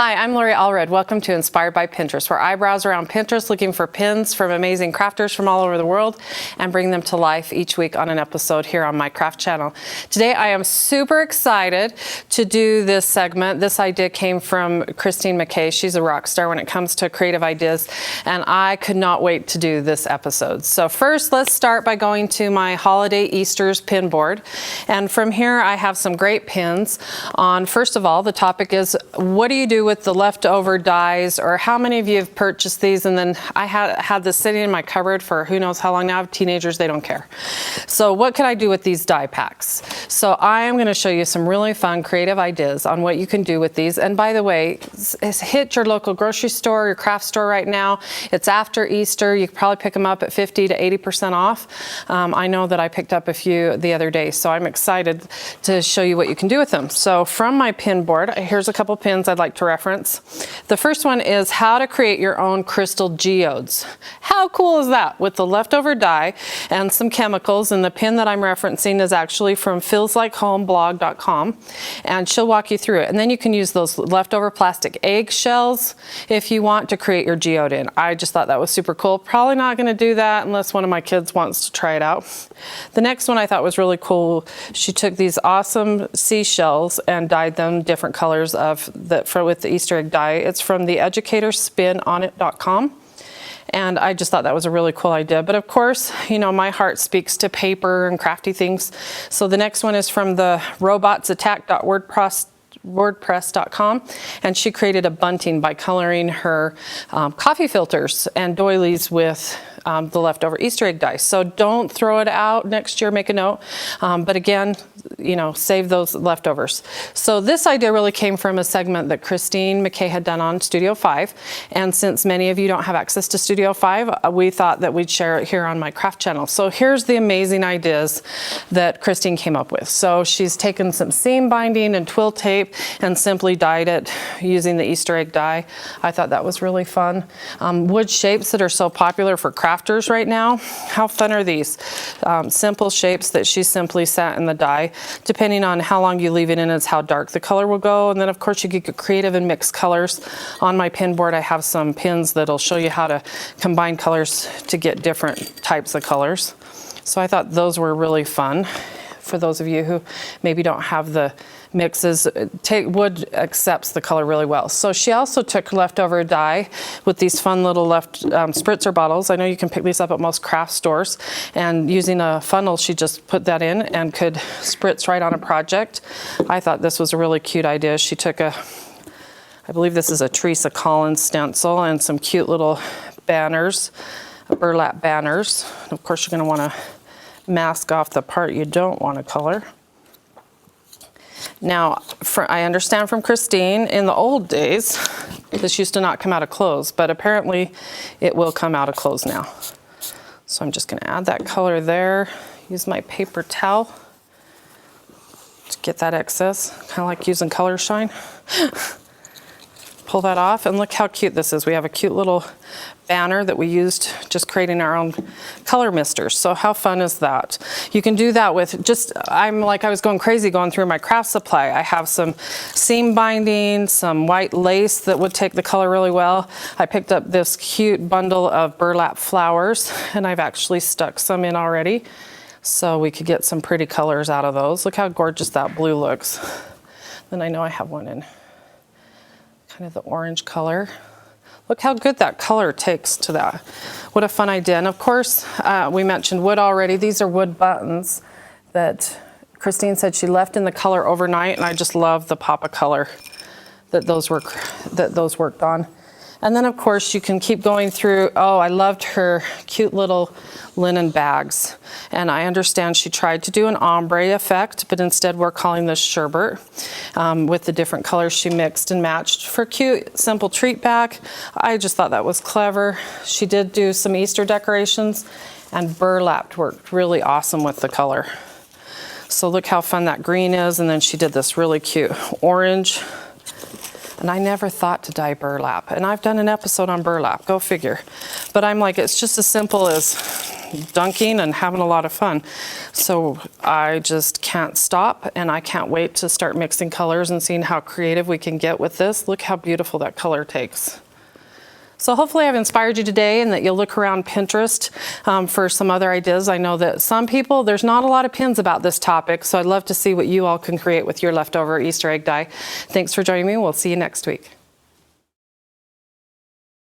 Hi, I'm Lori Allred. Welcome to Inspired by Pinterest, where I browse around Pinterest looking for pins from amazing crafters from all over the world and bring them to life each week on an episode here on my craft channel. Today I am super excited to do this segment. This idea came from Christine McKay. She's a rock star when it comes to creative ideas, and I could not wait to do this episode. So first, let's start by going to my Holiday Easter's pin board. And from here I have some great pins on. First of all, the topic is, what do you do with the leftover dies, or how many of you have purchased these? And then I had this sitting in my cupboard for who knows how long now. Teenagers, they don't care. So what can I do with these die packs? So I am going to show you some really fun creative ideas on what you can do with these. And by the way, hit your local grocery store, your craft store right now. It's after Easter. You can probably pick them up at 50 to 80% off. I know that I picked up a few the other day, so I'm excited to show you what you can do with them. So from my pin board, here's a couple pins I'd like to reference. The first one is how to create your own crystal geodes. How cool is that? With the leftover dye and some chemicals, and the pin that I'm referencing is actually from feelslikehomeblog.com, and she'll walk you through it. And then you can use those leftover plastic egg shells if you want to create your geode in. I just thought that was super cool. Probably not going to do that unless one of my kids wants to try it out. The next one I thought was really cool. She took these awesome seashells and dyed them different colors with the Easter egg dye. It's from the educatorspinonit.com. And I just thought that was a really cool idea. But of course, you know, my heart speaks to paper and crafty things. So the next one is from the robotsattack.wordpress.com, and she created a bunting by coloring her coffee filters and doilies with the leftover Easter egg dye. So don't throw it out next year, make a note. But again, you know, save those leftovers. So this idea really came from a segment that Christine McKay had done on Studio 5. And since many of you don't have access to Studio 5, we thought that we'd share it here on my craft channel. So here's the amazing ideas that Christine came up with. So she's taken some seam binding and twill tape and simply dyed it using the Easter egg dye. I thought that was really fun. Wood shapes that are so popular for crafters right now. How fun are these? Simple shapes that she simply set in the dye. Depending on how long you leave it in is how dark the color will go. And then of course you could get creative and mix colors. On my pin board I have some pins that'll show you how to combine colors to get different types of colors. So I thought those were really fun. For those of you who maybe don't have the mixes, wood accepts the color really well. So she also took leftover dye with these fun little spritzer bottles. I know you can pick these up at most craft stores, and using a funnel she just put that in and could spritz right on a project. I thought this was a really cute idea. She took I believe this is a Teresa Collins stencil and some cute little banners, burlap banners. And of course you're going to want to mask off the part you don't want to color. Now, I understand from Christine, in the old days, this used to not come out of clothes, but apparently it will come out of clothes now. So I'm just going to add that color there, use my paper towel to get that excess, kind of like using color shine. Pull that off, and look how cute this is. We have a cute little banner that we used just creating our own color misters. So how fun is that? You can do that with I was going crazy going through my craft supply. I have some seam binding, some white lace that would take the color really well. I picked up this cute bundle of burlap flowers, and I've actually stuck some in already. So we could get some pretty colors out of those. Look how gorgeous that blue looks. Then I know I have one in kind of the orange color. Look how good that color takes to that. What a fun idea. And of course, we mentioned wood already. These are wood buttons that Christine said she left in the color overnight, and I just love the pop of color that those worked on. And then of course you can keep going through. Oh, I loved her cute little linen bags. And I understand she tried to do an ombre effect, but instead we're calling this sherbet with the different colors she mixed and matched for cute, simple treat bag. I just thought that was clever. She did do some Easter decorations, and burlap worked really awesome with the color. So look how fun that green is. And then she did this really cute orange. And I never thought to dye burlap. And I've done an episode on burlap, go figure. But I'm like, it's just as simple as dunking and having a lot of fun. So I just can't stop, and I can't wait to start mixing colors and seeing how creative we can get with this. Look how beautiful that color takes. So hopefully I've inspired you today and that you'll look around Pinterest for some other ideas. I know that some people, there's not a lot of pins about this topic, so I'd love to see what you all can create with your leftover Easter egg die. Thanks for joining me. We'll see you next week.